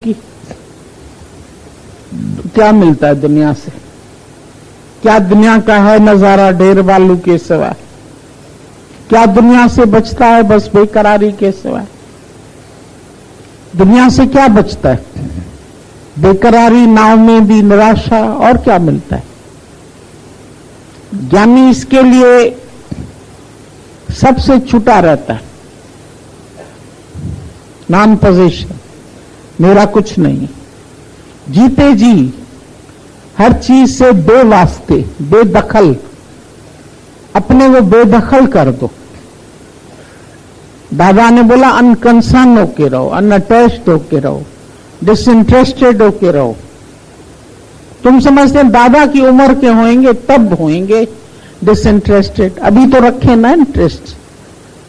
की। क्या मिलता है दुनिया से? क्या दुनिया का है नजारा ढेर बालू के सिवा? क्या दुनिया से बचता है बस बेकरारी के सिवा? दुनिया से क्या बचता है? बेकरारी, नाव में भी निराशा, और क्या मिलता है? ज्ञानी इसके लिए सबसे छुटा रहता है। नॉन पोजेशन, मेरा कुछ नहीं। जीते जी हर चीज से बेवास्ते, बेदखल, अपने को बेदखल कर दो। दादा ने बोला अनकंसर्न होके रहो, अनअटैच्ड होके रहो, डिसइंटरेस्टेड होके रहो। तुम समझते हैं दादा की उम्र के होंगे तब होंगे डिसइंटरेस्टेड। अभी तो रखे ना इंटरेस्ट,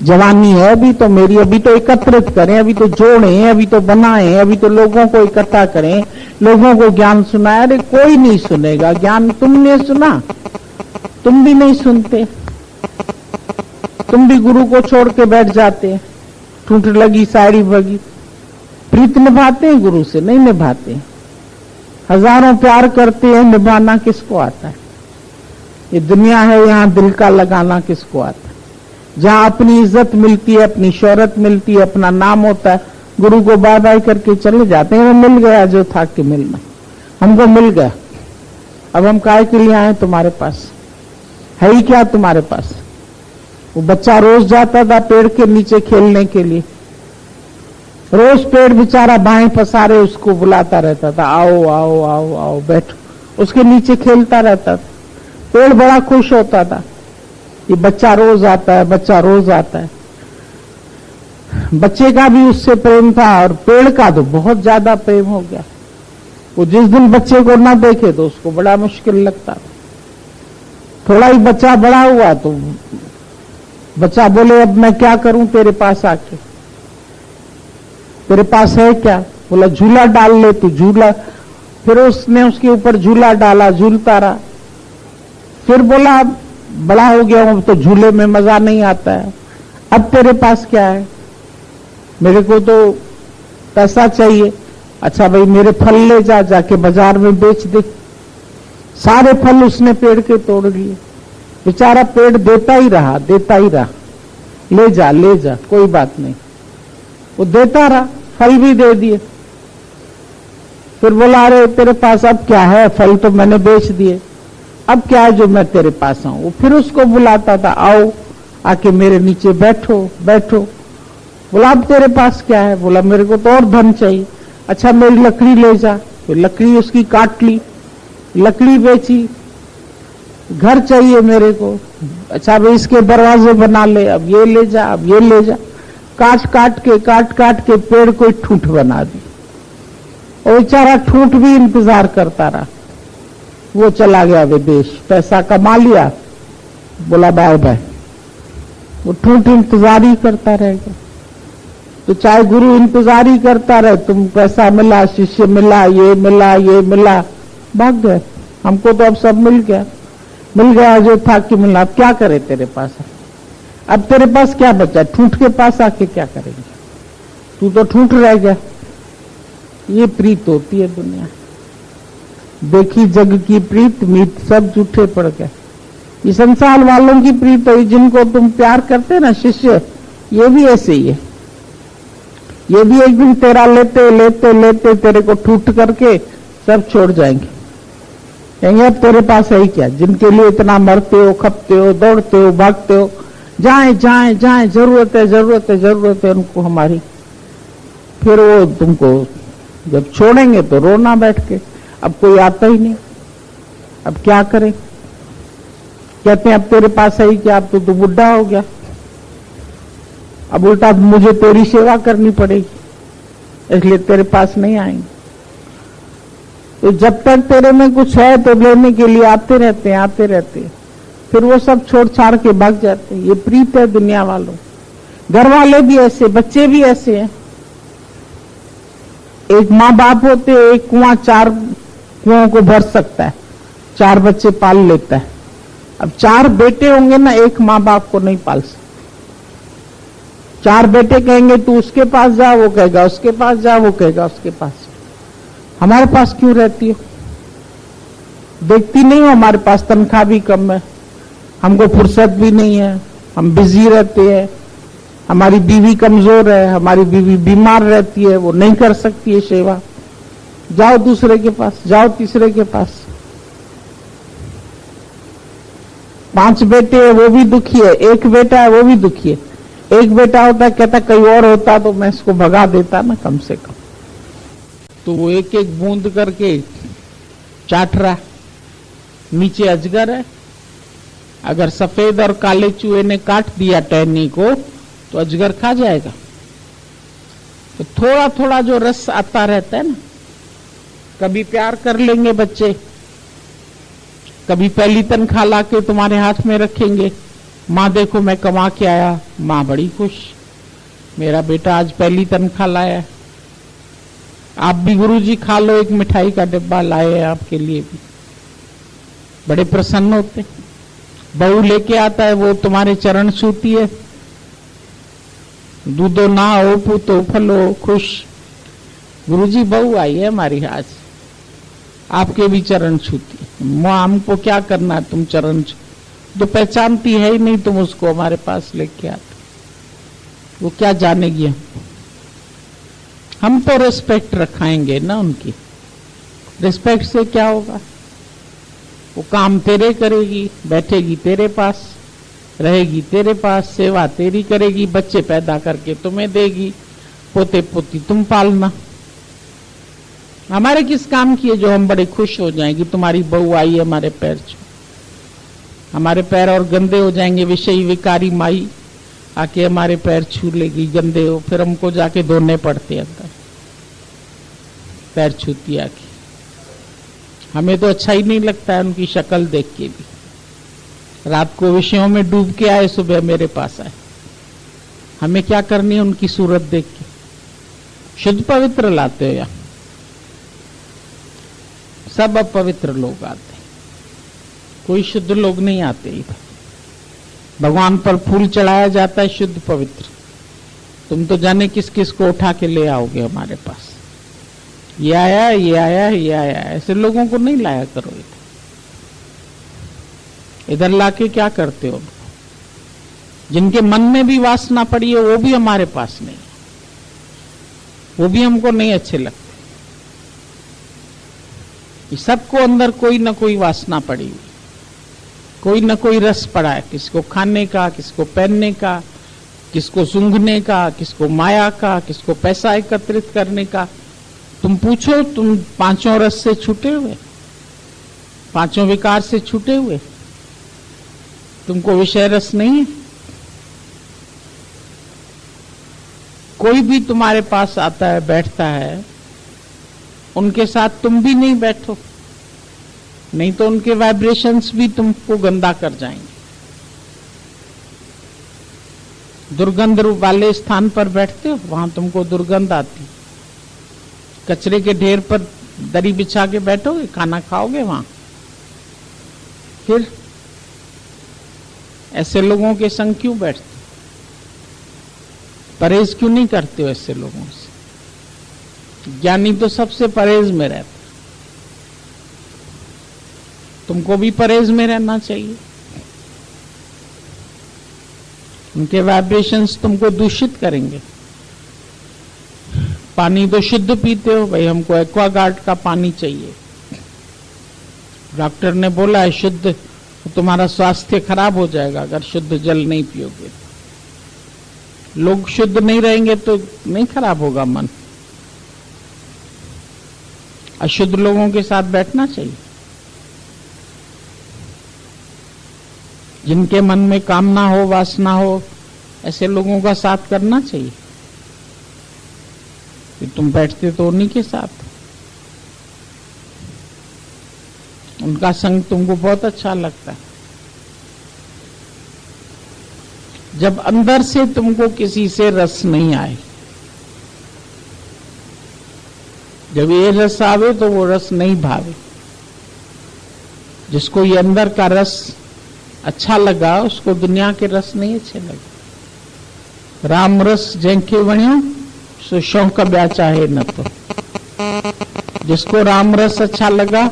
जवानी है अभी तो मेरी, अभी तो एकत्रित करें, अभी तो जोड़ें, अभी तो बनाएं, अभी तो लोगों को इकट्ठा करें, लोगों को ज्ञान सुनाए। अरे कोई नहीं सुनेगा ज्ञान, तुमने सुना? तुम भी नहीं सुनते, तुम भी गुरु को छोड़ के बैठ जाते हैं। ठूंठ लगी साड़ी बगी, प्रीत निभाते हैं गुरु से? नहीं निभाते। हजारों प्यार करते हैं, निभाना किसको आता है? ये दुनिया है, यहां दिल का लगाना किसको आता है? जहां अपनी इज्जत मिलती है, अपनी शोहरत मिलती है, अपना नाम होता है, गुरु को बाय बाय करके चले जाते हैं। मिल गया जो था कि मिलना, हमको मिल गया, अब हम काहे के लिए आए तुम्हारे पास? है ही क्या तुम्हारे पास? वो बच्चा रोज जाता था पेड़ के नीचे खेलने के लिए, रोज पेड़ बेचारा बाहें पसारे उसको बुलाता रहता था, आओ आओ आओ आओ बैठो, उसके नीचे खेलता रहता था। पेड़ बड़ा खुश होता था, ये बच्चा रोज आता है, बच्चा रोज आता है। बच्चे का भी उससे प्रेम था और पेड़ का तो बहुत ज्यादा प्रेम हो गया। वो जिस दिन बच्चे को ना देखे तो उसको बड़ा मुश्किल लगता था। थोड़ा ही बच्चा बड़ा हुआ तो बच्चा बोले अब मैं क्या करूं तेरे पास आके? तेरे पास है क्या? बोला झूला डाल ले तू। झूला, फिर उसने उसके ऊपर झूला डाला, झूलता रहा। फिर बोला बड़ा हो गया हूं तो झूले में मजा नहीं आता है, अब तेरे पास क्या है? मेरे को तो पैसा चाहिए। अच्छा भाई मेरे फल ले जा, जाके बाजार में बेच दे। सारे फल उसने पेड़ के तोड़ लिए। बेचारा पेड़ देता ही रहा, देता ही रहा, ले जा ले जा, कोई बात नहीं। वो देता रहा, फल भी दे दिए। फिर बोला अरे तेरे पास अब क्या है? फल तो मैंने बेच दिए, अब क्या है जो मैं तेरे पास आऊं? वो फिर उसको बुलाता था, आओ आके मेरे नीचे बैठो बैठो। बोला अब तेरे पास क्या है? बोला मेरे को तो और धन चाहिए। अच्छा मेरी लकड़ी ले जा। तो लकड़ी उसकी काट ली, लकड़ी बेची। घर चाहिए मेरे को। अच्छा भाई इसके दरवाजे बना ले, अब ये ले जा, अब ये ले जा। काट काट के पेड़ को ठूंठ बना दी। और बेचारा ठूंठ भी इंतजार करता रहा। वो चला गया विदेश, पैसा कमा लिया, बोला बाय बाय। वो ठूंठ इंतजार ही करता रहेगा। तो चाहे गुरु इंतजार ही करता रहे, तुम पैसा मिला, शिष्य मिला, ये मिला, ये मिला, भाग गए। हमको तो अब सब मिल गया जो था कि मिला। अब क्या करे तेरे पास? अब तेरे पास क्या बचा? ठूंठ के पास आके क्या करेंगे? तू तो ठूंठ रह गया। ये प्रीत होती है दुनिया। देखी जग की प्रीत, मीत सब झूठे पड़ गए। ये संसार वालों की प्रीत है, जिनको तुम प्यार करते ना शिष्य, ये भी ऐसे ही है। ये भी एक दिन तेरा लेते लेते लेते तेरे को ठूठ करके सब छोड़ जाएंगे। कहेंगे अब तेरे पास है ही क्या? जिनके लिए इतना मरते हो, खपते हो, दौड़ते हो, भागते हो, जाए जाए जाए, जरूरत है जरूरत है जरूरत है उनको हमारी। फिर वो तुमको जब छोड़ेंगे तो रोना बैठ के। अब कोई आता ही नहीं, अब क्या करें? कहते हैं अब तेरे पास है ही क्या? अब तो तू बुढ़ा हो गया, अब उल्टा मुझे तेरी सेवा करनी पड़ेगी, इसलिए तेरे पास नहीं आएंगे। तो जब तक तेरे में कुछ है तो लेने के लिए आते रहते हैं। फिर वो सब छोड़ छाड़ के भाग जाते हैं। ये प्रीत है दुनिया वालों। घर वाले भी ऐसे, बच्चे भी ऐसे हैं। एक माँ बाप होते, एक कुआं 4 कुओं को भर सकता है, 4 बच्चे पाल लेता है। अब 4 बेटे होंगे ना, एक माँ बाप को नहीं पाल सकते। 4 बेटे कहेंगे तू उसके पास जा, वो कहेगा उसके पास जा, वो कहेगा उसके पास। हमारे पास क्यों रहती हो? देखती नहीं हो हमारे पास तनख्वाह भी कम है, हमको फुर्सत भी नहीं है, हम बिजी रहते हैं, हमारी बीवी कमजोर है, हमारी बीवी बीमार रहती है, वो नहीं कर सकती है सेवा। जाओ दूसरे के पास, जाओ तीसरे के पास। 5 बेटे हैं वो भी दुखी है, 1 बेटा है वो भी दुखी है। 1 बेटा होता कहता कहीं और होता तो मैं इसको भगा देता ना कम से कम। तो वो एक एक बूंद करके चाट रहा। नीचे अजगर है, अगर सफेद और काले चूहे ने काट दिया टहनी को तो अजगर खा जाएगा। तो थोड़ा थोड़ा जो रस आता रहता है ना, कभी प्यार कर लेंगे बच्चे, कभी पहली तनख्वाह लाके तुम्हारे हाथ में रखेंगे, माँ देखो मैं कमा के आया, माँ बड़ी खुश, मेरा बेटा आज पहली तनख्वाह लाया। आप भी गुरुजी खा लो, एक मिठाई का डिब्बा लाए हैं आपके लिए भी, बड़े प्रसन्न होते। बहू लेके आता है, वो तुम्हारे चरण छूती है, दूधो ना हो पूतो फलो खुश, गुरुजी बहू आई है हमारी आज, आपके भी चरण छूती है। मां हमको क्या करना है, तुम चरण तो पहचानती है ही नहीं, तुम उसको हमारे पास लेके आते, वो क्या जानेगी हमको। हम तो रिस्पेक्ट रखाएंगे ना उनकी, रिस्पेक्ट से क्या होगा? वो काम तेरे करेगी, बैठेगी तेरे पास, रहेगी तेरे पास, सेवा तेरी करेगी, बच्चे पैदा करके तुम्हें देगी, पोते पोती तुम पालना। हमारे किस काम की है जो हम बड़े खुश हो जाएंगे तुम्हारी बहू आई है हमारे पैर छू। हमारे पैर और गंदे हो जाएंगे, विषयी विकारी माई आके हमारे पैर छू लेगी, गंदे हो, फिर हमको जाके धोने पड़ते अंदर, पैर छूती आके। हमें तो अच्छा ही नहीं लगता है उनकी शक्ल देख के भी। रात को विषयों में डूब के आए, सुबह मेरे पास आए, हमें क्या करनी है उनकी सूरत देख के? शुद्ध पवित्र लाते हो या सब अपवित्र लोग आते हैं? कोई शुद्ध लोग नहीं आते इधर। भगवान पर फूल चढ़ाया जाता है शुद्ध पवित्र, तुम तो जाने किस किस को उठा के ले आओगे हमारे पास। ये आया, ये आया, ये आया, ऐसे लोगों को नहीं लाया करो इधर। इधर लाके क्या करते हो? जिनके मन में भी वासना पड़ी है वो भी हमारे पास नहीं, वो भी हमको नहीं अच्छे लगते। सबको अंदर कोई ना कोई वासना पड़ी हुई, कोई ना कोई रस पड़ा है, किसको खाने का, किसको पहनने का, किसको सूंघने का, किसको माया का, किसको पैसा एकत्रित करने का। तुम पूछो, तुम 5 रस से छूटे हुए, 5 विकार से छूटे हुए, तुमको विषय रस नहीं है? कोई भी तुम्हारे पास आता है, बैठता है, उनके साथ तुम भी नहीं बैठो, नहीं तो उनके वाइब्रेशंस भी तुमको गंदा कर जाएंगे। दुर्गंध वाले स्थान पर बैठते हो, वहां तुमको दुर्गंध आती। कचरे के ढेर पर दरी बिछा के बैठोगे, खाना खाओगे वहां, फिर ऐसे लोगों के संग क्यों बैठते? परहेज क्यों नहीं करते हो ऐसे लोगों से? ज्ञानी तो सबसे परहेज में रहता, तुमको भी परहेज में रहना चाहिए। उनके वाइब्रेशंस तुमको दूषित करेंगे। पानी तो शुद्ध पीते हो भाई, हमको एक्वागार्ड का पानी चाहिए, डॉक्टर ने बोला है शुद्ध, तो तुम्हारा स्वास्थ्य खराब हो जाएगा अगर शुद्ध जल नहीं पियोगे। लोग शुद्ध नहीं रहेंगे तो नहीं खराब होगा मन? अशुद्ध लोगों के साथ बैठना चाहिए। जिनके मन में कामना हो, वासना हो, ऐसे लोगों का साथ करना चाहिए। कि तुम बैठते तो उन्हीं के साथ, उनका संग तुमको बहुत अच्छा लगता है। जब अंदर से तुमको किसी से रस नहीं आए, जब ये रस आवे तो वो रस नहीं भावे। जिसको ये अंदर का रस अच्छा लगा, उसको दुनिया के रस नहीं अच्छे लगे। राम रस जंखे वणियो सो शौक ब्या चाहे न तो। जिसको राम रस अच्छा लगा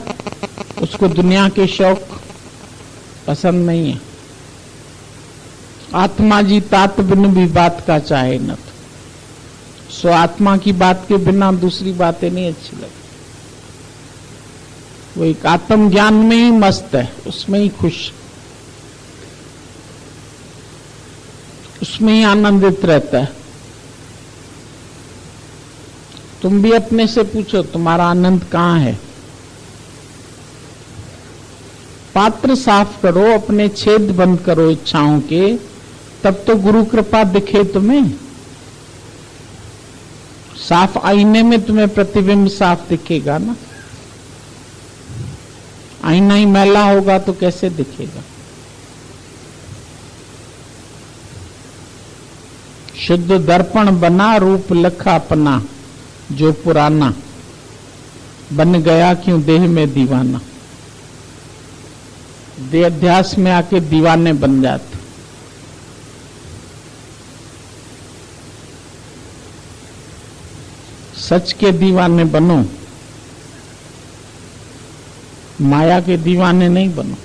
उसको दुनिया के शौक पसंद नहीं है। आत्मा जी तात बिन भी बात का चाहे न तो। सो आत्मा की बात के बिना दूसरी बातें नहीं अच्छी लगती। वो एक आत्म ज्ञान में ही मस्त है, उसमें ही खुश, उसमें ही आनंदित रहता है। तुम भी अपने से पूछो तुम्हारा आनंद कहां है। पात्र साफ करो, अपने छेद बंद करो इच्छाओं के, तब तो गुरु कृपा दिखे तुम्हें। साफ आईने में तुम्हें प्रतिबिंब साफ दिखेगा ना। आईना ही मैला होगा तो कैसे दिखेगा। शुद्ध दर्पण बना रूप लखा अपना, जो पुराना बन गया क्यों देह में दीवाना। देहाध्यास में आके दीवाने बन जाते। सच के दीवाने बनो, माया के दीवाने नहीं बनो।